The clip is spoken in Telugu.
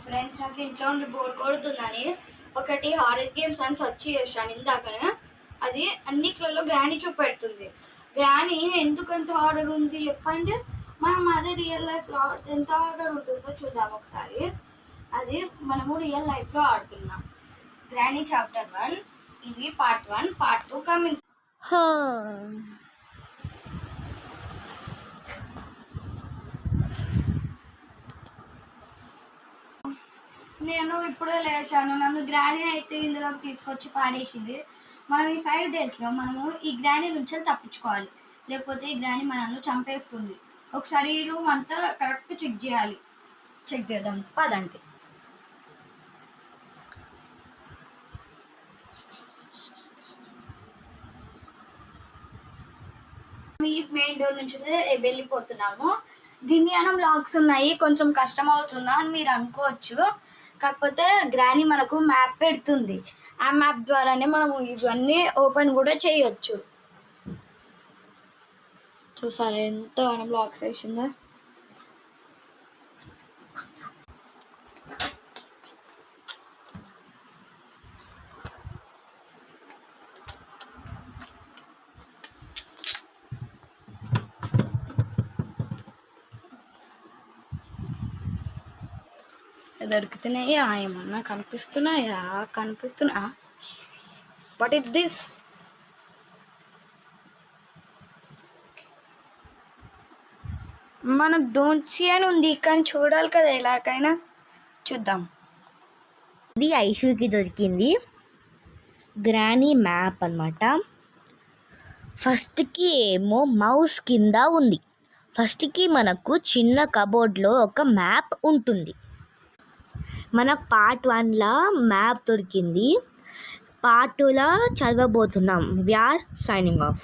ఫ్రెండ్స్, నాకు ఇంట్లో ఉండి బోర్ కొడుతుందని ఒకటి హారర్ గేమ్స్ అని సెర్చ్ చేశాను ఇందాకనే. అది అన్నిట్లలో గ్రానీ చూపెడుతుంది. గ్రానీ ఎందుకంత హారర్ ఉంది చెప్పండి. మనం అదే రియల్ లైఫ్లో ఆడితే ఎంత హారర్ ఉంటుందో చూద్దాం ఒకసారి. అది మనము రియల్ లైఫ్లో ఆడుతున్నాం. గ్రానీ చాప్టర్ 1, ఇది పార్ట్ 1, పార్ట్ 2 కమింగ్. నేను ఇప్పుడే లేచాను. నన్ను గ్రానీ అయితే ఇందులోకి తీసుకొచ్చి పాడేసింది. మనం ఈ 5 డేస్లో మనము ఈ గ్రానీ నుంచి తప్పించుకోవాలి, లేకపోతే ఈ గ్రానీ మనల్ని చంపేస్తుంది. ఒకసారి ఈ రూమ్ అంతా కరెక్ట్ చెక్ చేద్దాం పదండి. ఈ మెయిన్ డోర్ నుంచి వెళ్ళిపోతున్నాము. గిన్నియానం లాక్స్ ఉన్నాయి, కొంచెం కష్టం అవుతుందా అని మీరు అనుకోవచ్చు. కాకపోతే గ్రానీ మనకు మ్యాప్ పెడుతుంది. ఆ మ్యాప్ ద్వారానే మనం ఇవన్నీ ఓపెన్ కూడా చేయొచ్చు. చూసారా ఎంత మనం లాక్స్ వేసిందో. దొరుకుతున్నాయా? ఏమన్నా కనిపిస్తున్నాయా? What is this? మనకు డోంట్ సీ అని ఉంది, కానీ చూడాలి కదా, ఎలాగైనా చూద్దాం. ఇది ఐషుకి దొరికింది గ్రానీ మ్యాప్ అన్నమాట. ఫస్ట్కి ఏమో మౌస్ కింద ఉంది. ఫస్ట్కి మనకు చిన్న కబోర్డ్లో ఒక మ్యాప్ ఉంటుంది. మనకు పార్ట్ 1లో మ్యాప్ దొరికింది. పార్ట్ 2లో చదవబోతున్నాం. We are signing of.